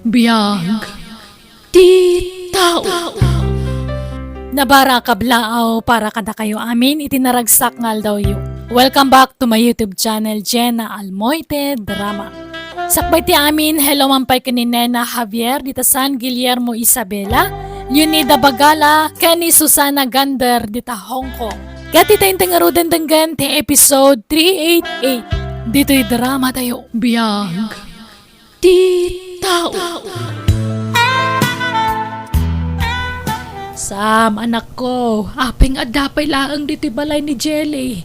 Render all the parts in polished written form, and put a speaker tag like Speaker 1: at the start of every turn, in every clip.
Speaker 1: BIAG ti tao. Nabara kablaaw para kada kayo amin itinaragsak ngal daw yu. Welcome back to my YouTube channel, JENA ALMOITE DRAMA. Sakbay ti amin, hello mampay kaninena Javier, dita San Guillermo Isabela, Leonida Bagala, kani Susana Gander, dita Hong Kong. Kati tayong tangarudan danggan ti episode 388. Dito'y drama tayo, BIAG ti tao. Sam, anak ko, apeng adapay laang dito'y balay ni Jelly.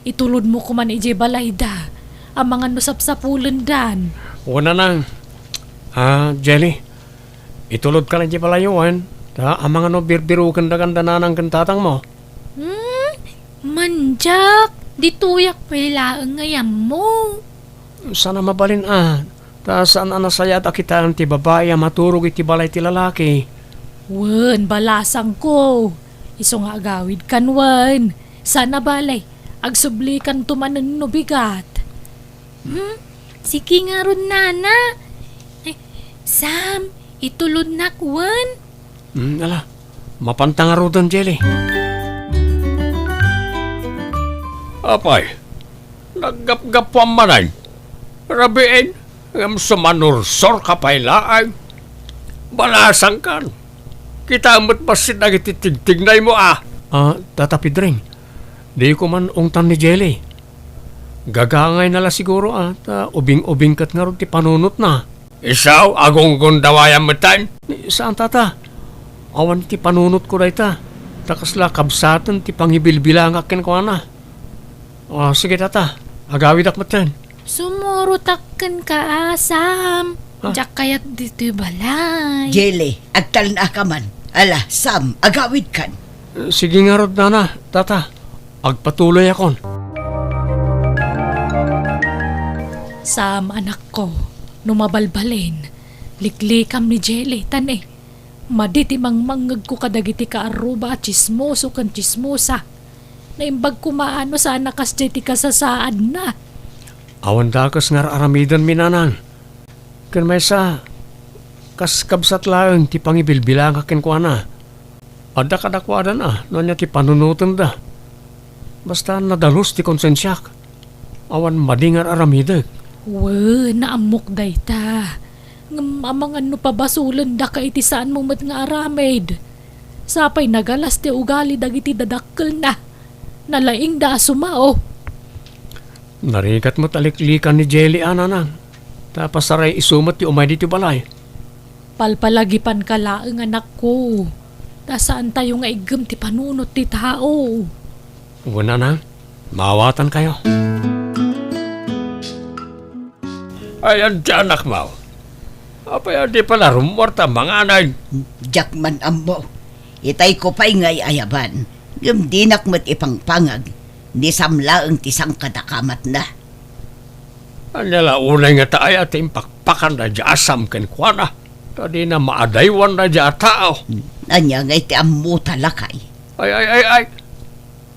Speaker 1: Itulod mo ko man ije balay da. Ang mga nusap-sapulan dan.
Speaker 2: Una nang, Jelly, itulod ka na ije balayuan. Ang mga no birbiru kanda-kanda na ng kantatang mo.
Speaker 1: Manjak, dituyak pailaang ngayam mo.
Speaker 2: Sana mabalin saan anasaya at akitaan ti babae maturog iti balay ti lalaki.
Speaker 1: Wen, balasang ko. Iso nga agawid kan wen. Sana balay, agsublikan tumanan no bigat. Sige nga ron nana. Sam, itulod na wen.
Speaker 2: Ala, mapantang arudan, Jelly. Apay, naggap-gapwang manay. Rabiin, ngam sumanursor kapaylaan. Balasang kan. Kita mo't basit na ititigtignay mo tatapidring. Di ko man ungtan ni Jelly. Gagangay nala siguro ubing-ubing kat nga ron ti panunot na. Isaw, agong gundawayan mo tan. Saan tata? Awan ti panunot ko na ita. Takasla kabsatan ti pangibilbilang akin ko na. Sige tata, agawid ak matan.
Speaker 1: Sumurutakan ka, Sam. Diyak kayat dito'y balay.
Speaker 3: Jelly, agtal na ka man. Ala, Sam, agawid kan.
Speaker 2: Sige nga rod na, tata. Agpatuloy akon.
Speaker 1: Sam, anak ko, numabalbalin. Liklikam ni Jelly, tane. Maditi mang mangag ko kadagiti ka aruba at chismoso kan chismosa. Naimbag kumaano sana kas jeti kasasaad na.
Speaker 2: Awan dakas nga aramidan minanang. Kan may sa kas kabsat lang ti pangibilbilang akin ko na. Ada kadakwadan no niya ti panunutan da. Basta nadalos ti konsensyak. Awan madingar aramidag.
Speaker 1: Naamok day ta. Amang ano pa basulan da ka iti saan mo mat nga aramid. Sapay nagalas ti ugali dagiti dadakkel na. Nalaing da sumao.
Speaker 2: Narikat mo taliklikan ni Jelly ananang. Tapos saray isumat ti umay dito balay.
Speaker 1: Palpalagipan ka laang anak ko. Tasaan tayo nga igam ti panunot ti tao.
Speaker 2: Una na, mawatan kayo. Ayan di anak mo. Apay di pala rumorta mga anay.
Speaker 3: Jack man ambo. Itay ko pa'y ngay ayaban. Gumdinak mo't ipang pangag. Di samlaang tisang kadakamat na.
Speaker 2: Anyala unay nga tayo at impakpakan na di asam ken kwa na. Tadi na maadaywan na di tao.
Speaker 3: Anya ngay ti ammo talakay.
Speaker 2: Ay.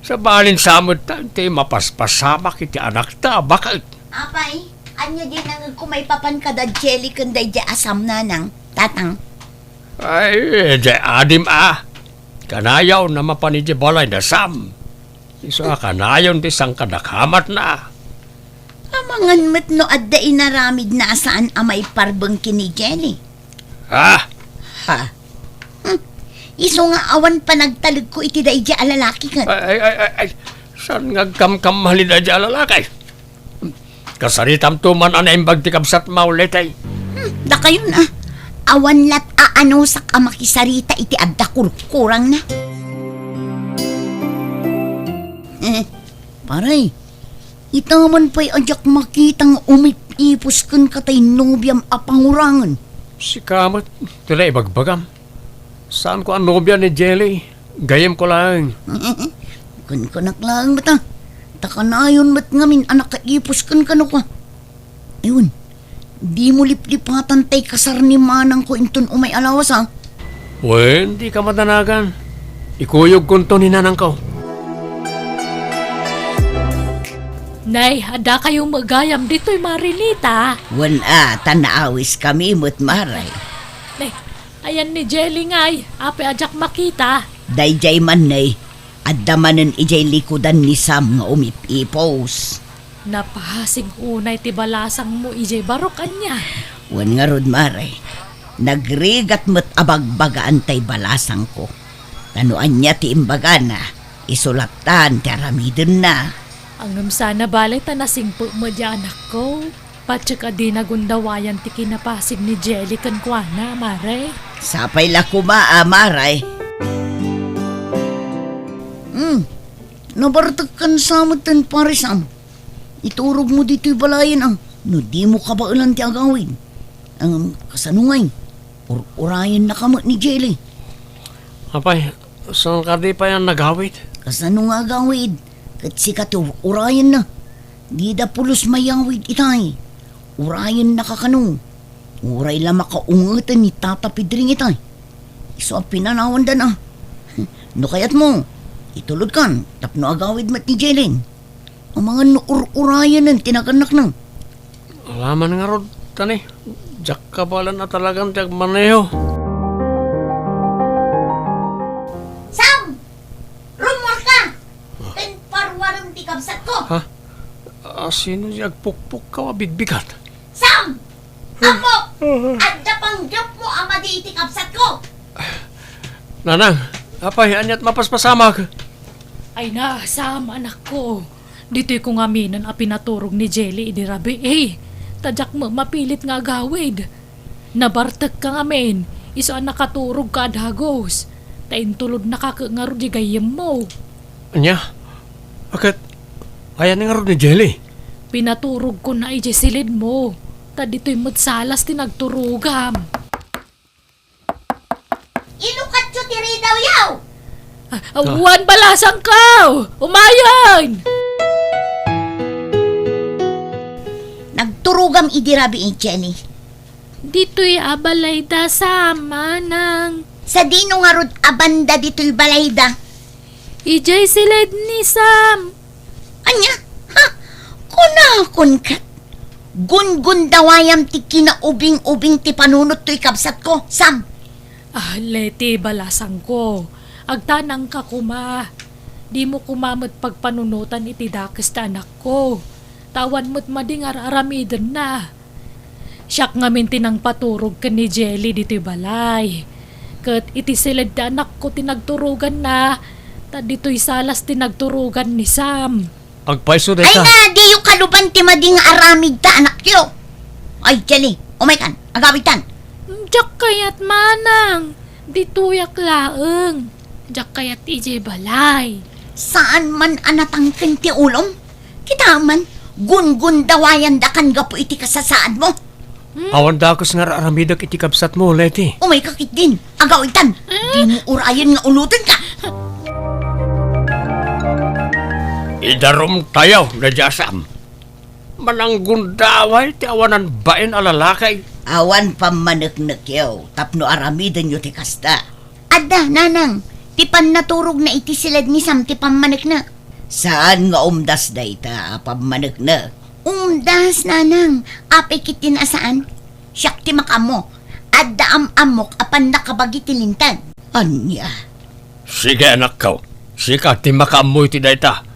Speaker 2: Sa balin samod ta, ti mapaspasamak iti anak ta, bakit?
Speaker 3: Apay, anya din ang kumay papan kada jelly kunday di asam na nang tatang.
Speaker 2: Ay, di adim Kanayaw na mapanidya balay na Sam. Iso kanayaw di sang kadakamat na.
Speaker 3: Amangan mo't no adda inaramid na saan amay parbang kini Jelly.
Speaker 2: Ha?
Speaker 3: Iso nga awan pa nagtalig ko iti da ija alalaki kan.
Speaker 2: Ay. San nga kamkamali na di alalakay? Kasaritam tuman anay bagti kabsat mauletay.
Speaker 3: Da kayo na. Awan lat aano sak amakisarita iti adda kurkurang na. Paray, itaman pa'y adyak makitang umipipos kan katay nobyam apangurangan.
Speaker 2: Si Kamat, tila ibagbagam. Saan ko ang nobya ni Jelly? Gayem ko lang.
Speaker 3: Kun naklang bata. Takanayon mat ngamin anak kaipos kan kano ka. Ayun. Di mo liplipatan tay kasar ni Manang ko inton umay alawas
Speaker 2: Di ka madanagan. Ikuyog kunto ni nanang ko.
Speaker 1: Nay, ada kayong magayam dito'y Marinita.
Speaker 3: Wala, tanaawis kami mo't maray.
Speaker 1: Nay, ayan ni Jelly ngay, ape ajak makita.
Speaker 3: Dayjay man nay, adda manen ijay likudan ni Sam nga umipipos.
Speaker 1: Napahasig unay ti balasang mo ijay barokan niya.
Speaker 3: Wan nga rod maray, nagrigat mo't abagbagaan tay balasang ko. Tanuan niya ti imbaga na, isulatan ti aramidin na.
Speaker 1: Ang sana balay tanasing po mo di anak ko. Patsaka di nagundawayan ti kinapasig ni Jelly kan kuana, mare.
Speaker 3: Sapay la kumaa, maray. Nabartag kan samutan pare Sam. Iturog mo dito'y balayan ang no di mo kabailan ti agawin. Ang kasanungay, urayan na kamot ni Jelly.
Speaker 2: Apay, saan ka di pa yan nagawit?
Speaker 3: Kasanung agawid, kat sikat urayan na. Di da pulos mayawid itay. Urayan na kakanong. Uray la makaungatan ni Tata Pidring itay. Iso ang pinanawan da na. No kayat mo, itulod kan, tapno agawid mat ni Jelly. Ang mga urayan ng tinaganak na.
Speaker 2: Alaman nga rod, tani. Diyak ka pala na talagang tiyak maneho.
Speaker 3: Sam! Rumor ka! Parwarang ti kabsat ko!
Speaker 2: Ha? Sino siya pukpuk ka wabidbigat?
Speaker 3: Sam! Apo! Adda pang job mo ama di iti kabsat ko!
Speaker 2: Nanang, apay, anyat mapaspasamag.
Speaker 1: Ay na, Sam, anak ko. Dito'y kung aminan a pinaturog ni Jelly idirabi tadyak mo mapilit nga gawid. Nabartag ka ngamin, iso ang nakaturog ka adhagos. Tain tulod nakakangaro di gayem mo.
Speaker 2: Anya? Bakit? Ayan nga rod ni Jelly.
Speaker 1: Pinaturog ko na ije silid mo. Ta dito'y matsalas tinagturugam.
Speaker 3: Inukat yo tiri daw yaw!
Speaker 1: Awan balasang ka! Umayan!
Speaker 3: Nagturugam idirabi ni Jenny.
Speaker 1: Dito'y abalay da sa Manang.
Speaker 3: Sa dino nga rod abanda dito'y balayda.
Speaker 1: Ijay silid ni Sam.
Speaker 3: Anya? Ha? Kunakon kat. Gun-gun dawayam ti kinaubing-ubing ti panunot to'y kabsat ko, Sam.
Speaker 1: Leti balasang ko. Agtanang ka kuma. Di mo kumamot pagpanunutan iti dakes ta anak ko. Tawan mo't madingar aramiden na. Siyak ngamin tinang paturog ka ni Jelly dito'y balay. Kat iti silid da anak ko tinagturugan na. Ta dito'y salas tinagturugan ni Sam.
Speaker 2: Agpaiso
Speaker 3: Ay
Speaker 2: deta.
Speaker 3: na, di yung kaluban ti mading aramid ta anak yo. Ay, Jenny, umay kan, agawitan.
Speaker 1: Diyak kayat Manang. Dito'y aklaeng. Diyak kayat ije balay.
Speaker 3: Saan man anatangkin ti ulong? Kita man, gun-gun dawayan da kan gapo iti kasasaan mo.
Speaker 2: Awan dakos nga raramidak iti kabsat mo, Leti.
Speaker 3: Umay kakit din, agawitan. Di mo urayan nga ulutan ka.
Speaker 2: Idarom tayo na jasam. Manang gundaway ti awanan bain alalakay.
Speaker 3: Awan pamaneknek yaw, tapno aramidan yo ti kasta. Adda, nanang, ti pan naturog na iti silad ni Sam ti pamaneknek. Saan nga umdas da ita, pamaneknek? Umdas, nanang, apay kitin asaan? Siyak ti makamo, adda amok apan nakabagi ti lintan. Anya?
Speaker 2: Sige anak ko. Sika ti makaamoy ti dayta.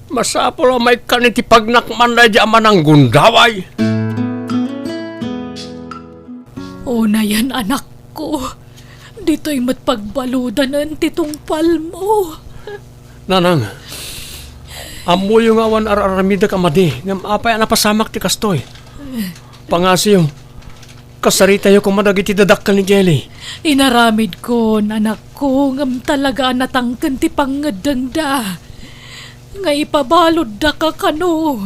Speaker 2: Masapol ang may kaniti pagnakman na di aman ang gundaway.
Speaker 1: O na yan anak ko. Dito'y matpagbaludan ang titungpal mo.
Speaker 2: Nanang, amoy yung awan araramida ka madi. Ngam apay napasamak ti kastoy. Pangasiyo, kasarita yung kumadagiti dadakkel ni Jelly.
Speaker 1: Inaramid ko, anak ko, ngam talaga natangkan ti pangadanda. Nga ipabalod da ka kano.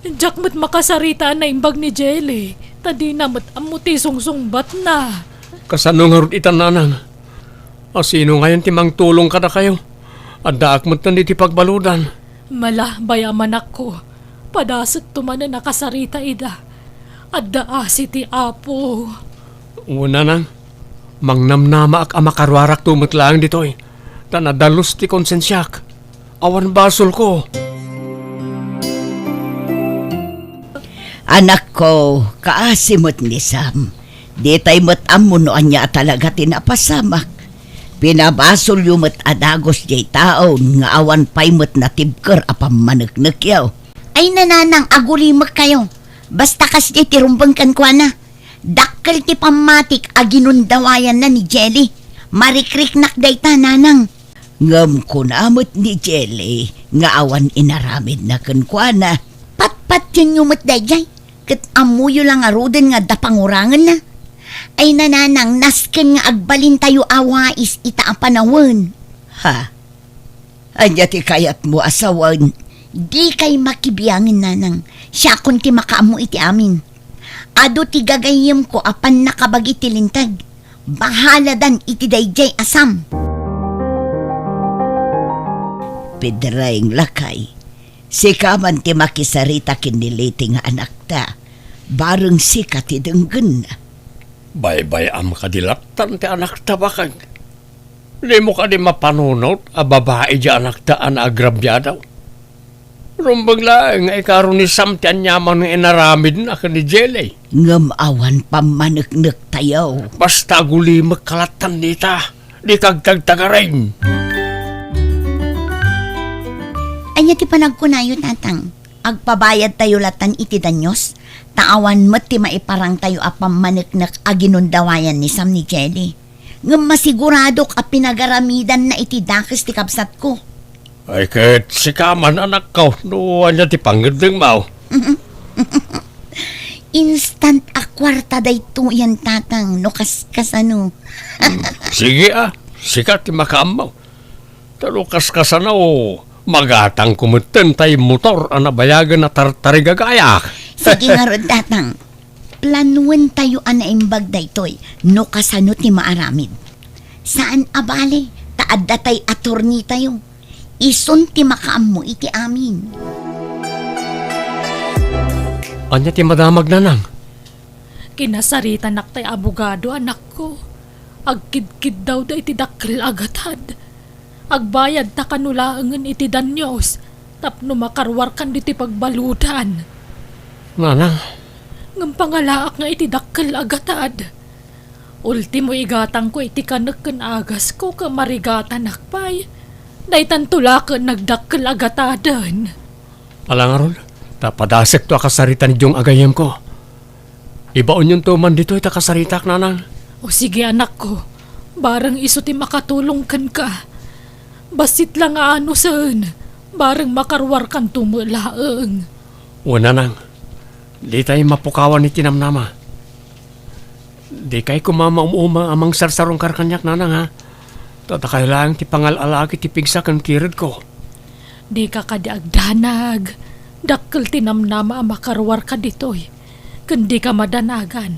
Speaker 1: Diyak mo't makasarita na imbag ni Jelly. Tadi na mo't amuti sungsungbat na.
Speaker 2: Kasano nga rod itan nanang. Sino ngayon timang tulong ka na kayo? Adaak mo't nanditi pagbaludan.
Speaker 1: Mala bayaman ako. Padasat tuman na nakasarita ida. Adda asi ti apo.
Speaker 2: Una nang, mangnamnama ak amakarwarak tumot lang ditoy. Tanadalos ti konsensyak. Awan basol ko.
Speaker 3: Anak ko, kaasimot ni Sam. Di tay mat amuno anya talaga tinapasamak. Pinabasol yung mat adagos jay tao nga awan pay mat natibker apam managnagyaw. Ay nananang agulimak kayo. Basta kas di tirumbangkan kwa na. Dakkel ti pamatik aginundawayan na ni Jelly. Marikrik nakdayta nanang. Ngam ko namot ni Jelly nga awan inaramid na kankwana. Patpat yun yung mat dayjay. Kat amuyo lang aruden nga dapangurangan na. Ay nananang nasken nga agbalin tayo awais ita ang panawon. Ha? Anya ti kayat mo asawan. Di kay makibiyangin nanang. Siya kun ti makaamu iti amin. Ado ti gagayim ko apan nakabagi ti lintag. Bahala dan iti dayjay asam. Pedraing lakay. Sikaman ti makisarita kiniliti nga anak ta. Bareng sika ti denggen na.
Speaker 2: Bay-bay am kadilatan ti anak ta bakag. Di mo ka di mapanunot a babae di anak ta an agrabyadaw. Rumbang laeng ay karon ni Sam ti anyaman nga inaramid na ka ni Jelly.
Speaker 3: Ngam awan pamaneknek tayo.
Speaker 2: Basta guli magkalatan nita. Di kagtagtagarin.
Speaker 3: Anya ti panagkunayo tatang. Agpabayad tayo latan iti danyos. Taawan met ti maiparang tayo apam maneknek aginundawayan ni Sam ni Jelly. Ngam masiguradok a pinagaramidan na iti dakes ti kapsat ko.
Speaker 2: Ay kahit sikaman anak ko. Nuwan niya ti panggandang mau.
Speaker 3: Instant akwarta dayto yan tatang no kasano.
Speaker 2: Sige sikat ti makamaw. Pero kaskasana o magatang kumuten tay motor anabayagan na tartarigagayak.
Speaker 3: Sige nga ron tatang. Planuan tayo anaimbag daytoy no kasano ti maaramid. Saan abale? Taadda tay attorney tayo. Ison ti makaammo iti amin.
Speaker 2: Anya ti madamag nanang.
Speaker 1: Kinasarita naktay abogado anak ko. Agkidkid daw da iti dakkel agatad. Agbayad ta kanulaangan iti danyos. Tapno makarwar kan iti pagbaludan.
Speaker 2: Nanang.
Speaker 1: Ngam pangalaak nga iti dakkel agatad. Ultimo igatang ko iti kaneken agas ko ka marigatan nakpay. Daytan tulaken nagdakkel agatadan.
Speaker 2: Alangaron, tapadasek to akasarita ni Jong agayem ko. Ibaon yun to man dito ita kasaritak nanang.
Speaker 1: O sige anak ko, barang iso ti makatulong kan ka. Basit lang ano saan, barang makarwar kan tumulaeng.
Speaker 2: O nanang, di tayo mapukawan ni tinamnama. Di kay kumama umuma amang sarsarong karkanyak nanang ha. Tatakay lang ti pangalalaki ti pigsa kan kirid ko.
Speaker 1: Di ka kadiagdanag, dakkel tinamnama ang makarwar ka ditoy. Kundi ka madanagan,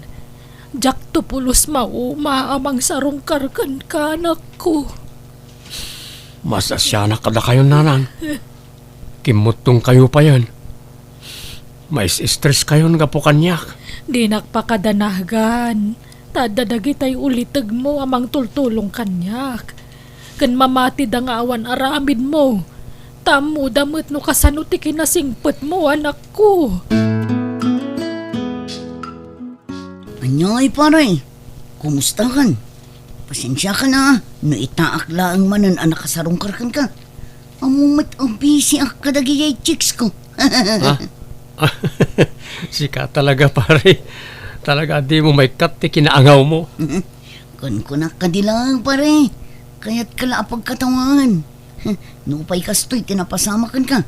Speaker 1: jak tupulos mauma amang sarong karkan ka anak ko.
Speaker 2: Mas asya na kada kayo nanang. Kimutong kayo pa yan. May stress kayo nga po kanyak.
Speaker 1: Di nakpakadanagan, tadadagi tay ulitag mo amang tultulong kanyak. Kan mamati da nga awan aramid mo. Tamo damot no kasano ti kinasingpet mo anak ko.
Speaker 3: Anyay pare, kumusta kan? Pasensya ka na, no itaak laang manan anak kasarong karkan ka. Amumat ang busy ak kadagiyay chicks ko.
Speaker 2: Ha? Sika talaga pare. Talaga di mo may kat ti kinaangaw mo.
Speaker 3: Kun kunak ka dilang pare. Kaya't kala pagkatawan. Nupay kastoy tinapasamakan ka.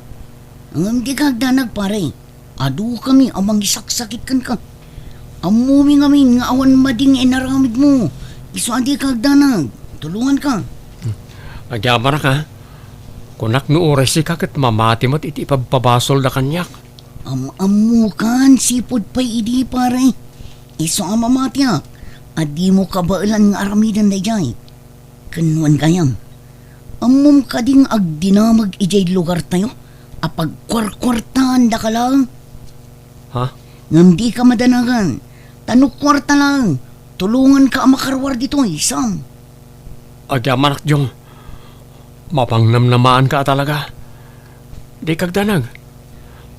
Speaker 3: Ang di kagdanag pare. Adu kami amang isaksakit kan ka. Amumi ngamin nga awan mading inaramid mo. Iso adi kagdanag. Tulungan ka.
Speaker 2: Agyamara ka. Kunak no oras si kakit mamati mo't iti ipagpabasol na kanyak.
Speaker 3: Amukan sipod pa'y idi pare. Iso ang mamatyak. Adi mo kabailan nga aramidan na jay. Kanuan kayam. Amum ka ding agdinamag ijay lugar tayo. Apag kwarkwartaan da ka lang.
Speaker 2: Ha?
Speaker 3: Ngam di ka madanagan. Tanok kwarta lang. Tulungan ka ang makarwar dito, Sam.
Speaker 2: Agyamarak Jong. Mapangnamnamaan ka talaga. Di kagdanag.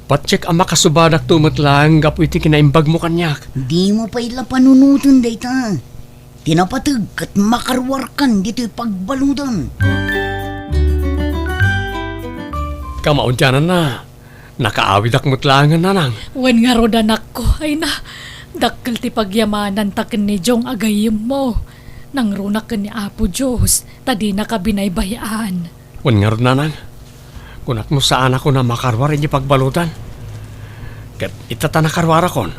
Speaker 2: Patsik ang makasubadak tumat lang, gapu iti kinaimbag mo kanyak.
Speaker 3: Di mo pa ila panunutan dayta. Tinapatag kat makarwarkan dito'y pagbaludan.
Speaker 2: Kamaudyanan na. Nakaawidak mo't langan nanang.
Speaker 1: Wen nga ro anak ko, ay na, dakkel ti pagyamanan taken ni Jong agayim mo. Nang runak ni Apo Diyos, tadi nakabinaybayaan.
Speaker 2: Wan nga rin nanang. Kunak mo saan ako na makarwar inyo pagbalutan. Kat itata nakarwara kon.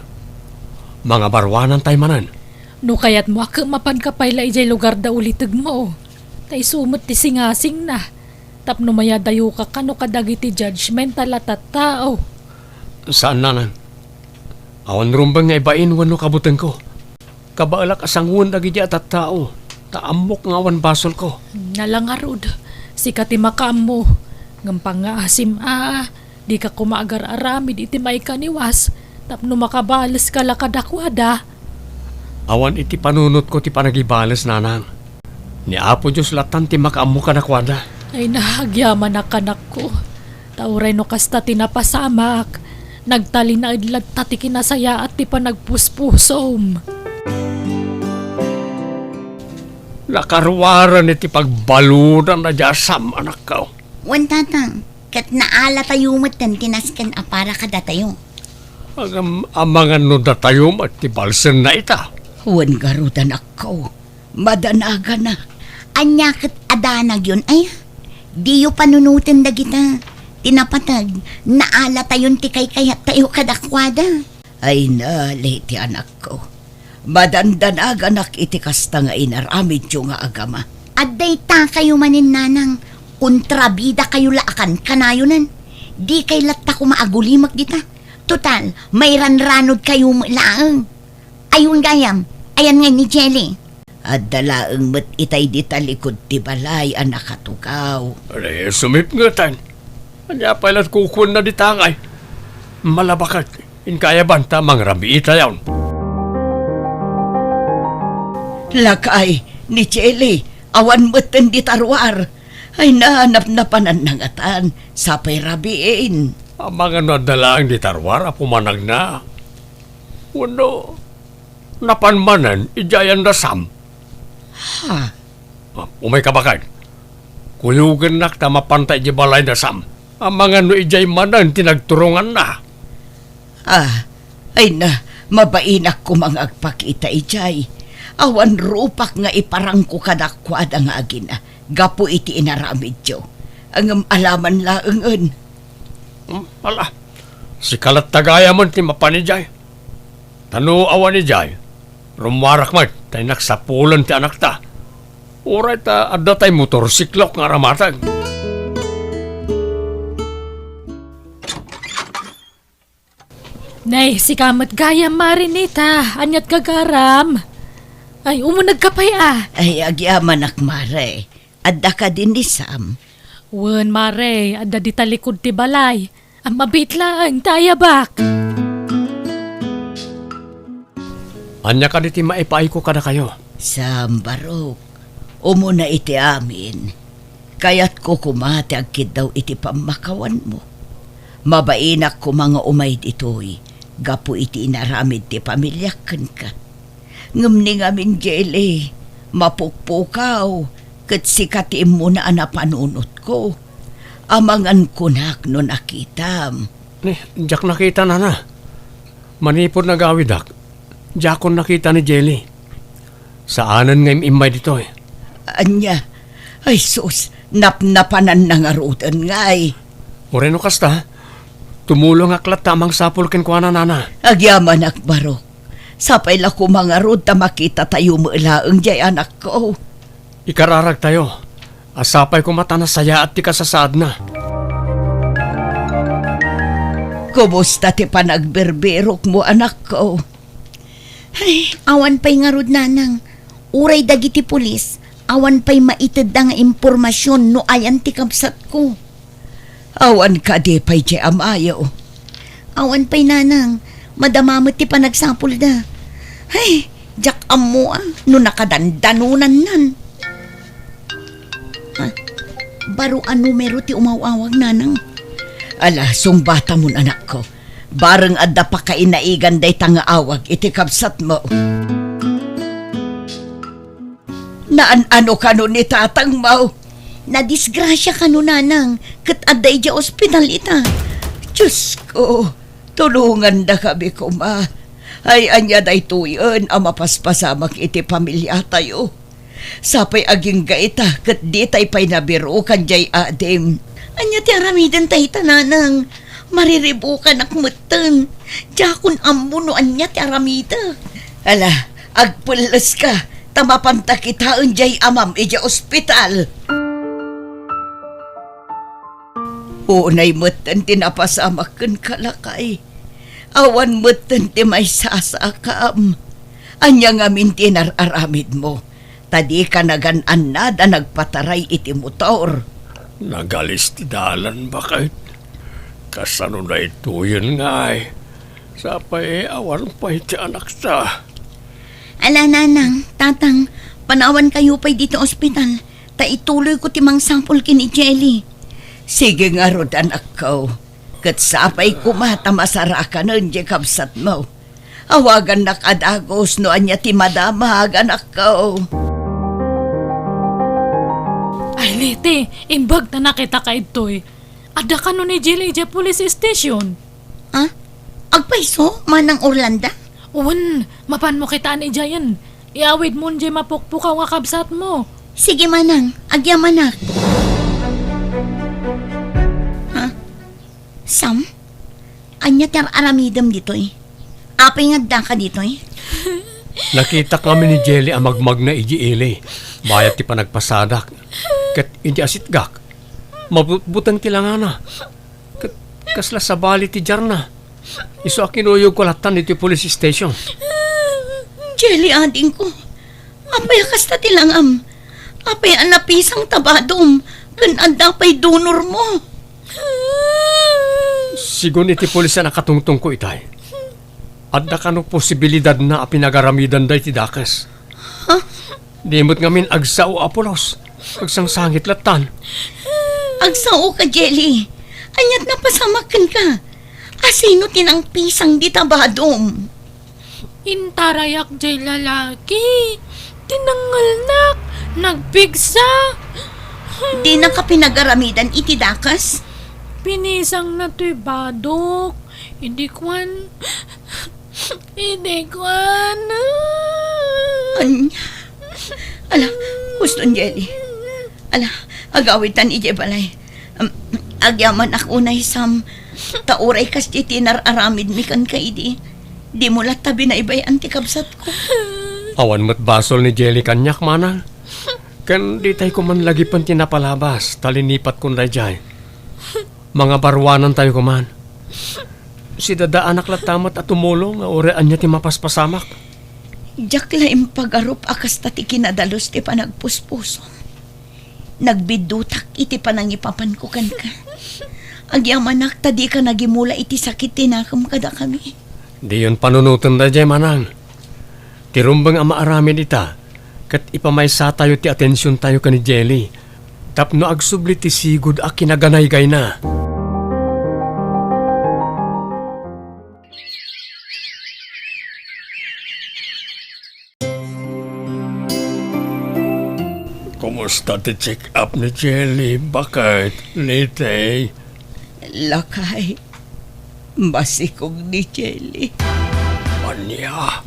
Speaker 2: Mga barwanan tayo manan.
Speaker 1: No kayat mo ako mapan kapay la ijay lugar da ulitag mo. Tay sumot ti singasing na. Tapno maya dayo ka kano kadagiti judgmental at tao.
Speaker 2: Saan nanang? Awan rumbang nga ibain wano kabutan ko. Kabaalak asanguan dagiti at tao. Taamok nga awan basol ko.
Speaker 1: Nalangarod, sikati makam mo. Ngampang nga asim di ka kumaagar aramid iti may kaniwas. Tapno makabalas ka lakadakwada.
Speaker 2: Awan iti panunot ko ti panagibalas nanang. Ni Apo Diyos latan ti makaamu ka nakwada.
Speaker 1: Ay nahagyaman na kanak ko. Tauray no kasta tinapasamak. Nagtali na idlat tati kinasaya at ti pa nagpuspusom.
Speaker 2: Nakarwaran iti pagbaludan na jasam anak ko.
Speaker 3: Wan tatang, kat naala tayo matan tinaskan apara kada tayo.
Speaker 2: Ang amangan no datayom at ti balsen na ita.
Speaker 3: Wan garudan ako. Madanaga na. Anya kat adanag yun ay. Di yu panunutin da kita. Tinapatag, naala tayon ti kay kayat tayo kadakwada. Ay nali ti anak ko. Madandanag anak iti kasta nga inaramid yung nga agama. Aday ta kayo manin nanang. Kontrabida kayo laakan kanayunan. Di kay latta ko maagulimak dita. Total, may ranranod kayo laang. Ayun gayam, ayan nga ni Jelly. At dalaang mat itay dita likod ti balay anak katukaw.
Speaker 2: Ay, sumip nga tan. Anya pailat kukun na ditangay. Malabakat, inkaya banta mangrabi ita yawn.
Speaker 3: Lakay, ni Jelly, awan matan di tarwar. Ay nahanap na pananangatan sa rabiin.
Speaker 2: Ang mga nadalaang ditarwar, pumanag na. Wano, napanmanan, ijayan rasam.
Speaker 3: Ha?
Speaker 2: Umay kabakad. Kuyugan nak ta mapantay di balay rasam. Ang mga no ijay manan, tinagturungan na.
Speaker 3: Ay na, mabainak ko mga agpakita ijay. Awan rupak nga iparang ko kadakwada nga agina. Gapo iti inaramid yo. Ang alaman laangan.
Speaker 2: Ala, si kalat tagaya man ti mapanijay. Tanu awan ni Jay. Rumarak man, tayo naksapulan ti anak ta. Uray ta, adda tayo motorsiklok nga ramatag.
Speaker 1: Nay, si kamat gaya marinita. Anyat kagaram. Ay, umunag ka pa'y
Speaker 3: Ay agyaman akmare. Adda ka din ni Sam.
Speaker 1: Wen mare, adda di talikod ti balay. Ang mabit lang, tayabak.
Speaker 2: Anya ka diti maipay ko kada kayo.
Speaker 3: Sam barok. Umuna iti amin. Kayat ko kumati agkid daw iti pamakawan mo. Mabainak ko mga umay ditoy. Gapu iti inaramid ti pamilyakan ka. Ngamni ngamin Jelly. Mapukpukaw. Kat sikatim mo na anapanunot ko. Amangan kunak no nakitam.
Speaker 2: Jak nakita na na. Manipod na gawidak. Jakon nakita ni Jelly. Saanan nga imay dito eh.
Speaker 3: Anya, ay sus, napnapanan na nga rutan ngay.
Speaker 2: Moreno kasta, tumulong aklat tamang sapol ken kuana nana.
Speaker 3: Agyaman akbarok. Sapay la ko mga ruta makita tayo maulaang jay anak ko.
Speaker 2: Ikararag tayo. Asapay ko mata na saya at ti kasasad na.
Speaker 3: Kumusta ti panagberberok mo anak ko? Ay, awan pa'y nga rod nanang. Uray dagiti pulis, awan pa'y maitid nga impormasyon no ayan ti kapsat ko. Awan ka di pa'y di amayo. Awan pa'y nanang, madamamot ti panagsapol da. Ay, jak amo no nakadandanunan nan. Baro ang numero ti umawawag nanang. Ala, sumbata mo anak ko. Bareng adda pa kainaigan day tanga awag iti kabsat mo. Naan-ano ka nun ni tatang mo? Nadisgrasya ka nun, nanang. Kat aday ja ospital ita. Diyos ko, tulungan da kami ko, ma. Ay, anya day tuyon ang mapaspasamak iti pamilya tayo. Sapay aging gaita, kat di tay pa'y nabiro kan jay adim. Anya ti aramidan tay tananang. Mariribukan akmutan. Jakun amuno anya ti aramida. Ala, agpulas ka. Tamapanta kitaan jay amam ija ospital. Unay mutan tinapasamakan kalakay. Awan mutan ti may sasakam. Anya nga mintinar aramid mo. Tadi ka naganan na da nagpataray iti motor.
Speaker 2: Nagalis ti dalan bakit? Kasano na ito yun nga eh. Sapay awan pa iti anak sa.
Speaker 3: Ala, nanang, tatang, panawan kayo pa'y dito ospital. Ta ituloy ko timang sampol kini Jelly. Sige nga rod, anak ko. Kat sapay kumata masara ka nun, kabsat mo. Awagan na kadagos no anya ti madamag, anak ko.
Speaker 1: Ay, Liti, imbag na nakita ka ito'y. Ada ka nun ni Jelly dya police station.
Speaker 3: Ha? Agpaiso, manang Orlanda?
Speaker 1: Uwan, mapan mo kita ni Jayan. Iawid mo dya mapukpukaw nga kabsat mo.
Speaker 3: Sige, manang, agyamanak. Ha? Sam? Anya tar aramidam dito'y. Apay nga da ka dito'y.
Speaker 2: Nakita kami ni Jelly ang magmag na ijiili. Bayat ti panagpasadak. Kat hindi asitgak. Mabutang tilangan na. Kat kasla sa bali ti Jarna. Iso akinuyog ko latan dito police station.
Speaker 3: Jelly, ading ko. Apay kasta tilangam. Apay anapisang tabadom. Kan anda pa'y donor mo.
Speaker 2: Sigun iti pulis na nakatungtong ko itay. Adda ka no posibilidad na apinagaramidan day ti dakas.
Speaker 3: Ha?
Speaker 2: Dimot ngamin agsao apolos. Agsang sangit latan.
Speaker 3: Agsao ka, Jelly. Anyat na pasamakan ka. Asino tinang pisang di tabadom.
Speaker 1: Intarayak jay lalaki. Tinangalnak. Nagpigsa.
Speaker 3: Di na ka pinagaramidan iti dakas?
Speaker 1: Pinisang na to'y badok. Hindi kwan. Hindi kwan.
Speaker 3: Anya. Ala, huston, Jelly. Ala, agawitan ije balay. Agyaman ako na isam. Tauray kas titinar aramid mi kan kaidi. Di mo tabi na ibay antikabsat ko.
Speaker 2: Awan mo't basol ni Jelly kanyak, manang. Kan di tayo kuman lagi pan tinapalabas. Talinipat kun dayjay. Mga barwanan tayo kuman. Si dada anak latamat at tumulong nga orean niya ti mapaspasamak.
Speaker 3: Diyak laing pagarup akas tati kinadalos ti panagpuspuso. Nagbidutak iti panangipapan ko kan ka. Agyamanak tadi ka nagimula iti sakit tinakam kada kami.
Speaker 2: Di yun panunutan da jay, manang. Tirumbang ang maaramin ita. Kat ipamaysa tayo ti atensyon tayo ka ni Jelly. Tapno agsubli ti sigud a kinaganay-gay na. Kumusta ti check up ni Jelly? Bakit? Lite?
Speaker 3: Lakay. Masikog ni Jelly.
Speaker 2: Anya?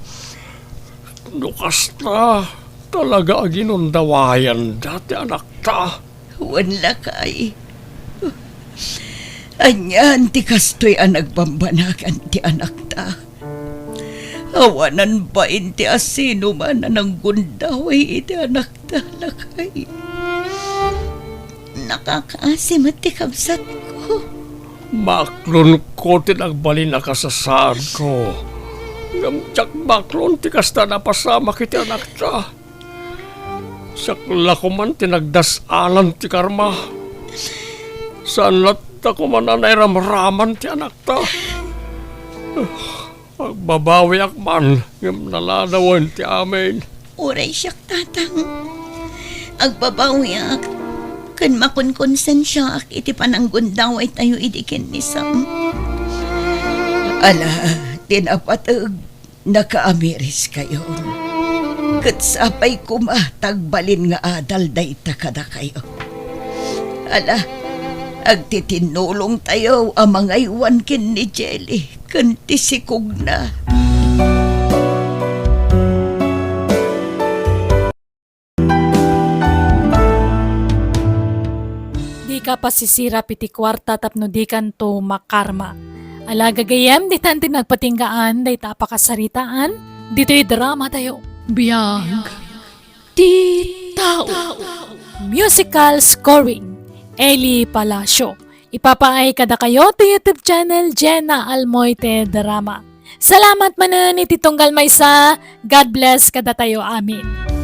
Speaker 2: Lukas na. Talaga aginundawayan dati anak ta.
Speaker 3: Wan lakay. Anyan ti kastoy ang nagbambanagan ti anak ta. Awanan ba inti asino man na nang gundaway iti anak ta lakay. Nakakaasim at ti kabsat ko.
Speaker 2: Maklon ko tinagbali na kasasaan ko. Ngamtsak maklon ti kasta napasama kiti anak ta. Sakla ko man tinagdasalan ti karma. Saan lat ako man anay ramraman ti anak ta. Magbabawi ak man ngam naladawan ti amin.
Speaker 3: Uray siyak tatang. Agbabawiak. Kan makonkonsensya ak iti pananggundaway tayo idikin ni Sam. Ala, tinapatag, nakaamiris kayo. Katsapay kumatagbalin nga adal day takada kayo. Ala, agtitinulong tayo ang mga iwan kin ni Jelly, kantisikog na.
Speaker 1: Di ka pasisira piti kwarta tapno di kan to makarma. Ala gagayem, di tanti nagpatinggaan, day tapakasaritaan, dito'y drama tayo. Biag Ti Tao. Musical scoring, Eli Palacio. Ipapaay kada kayo to YouTube channel JENA ALMOITE DRAMA. Salamat manan iti tunggal maysa. God bless kada tayo. Amin.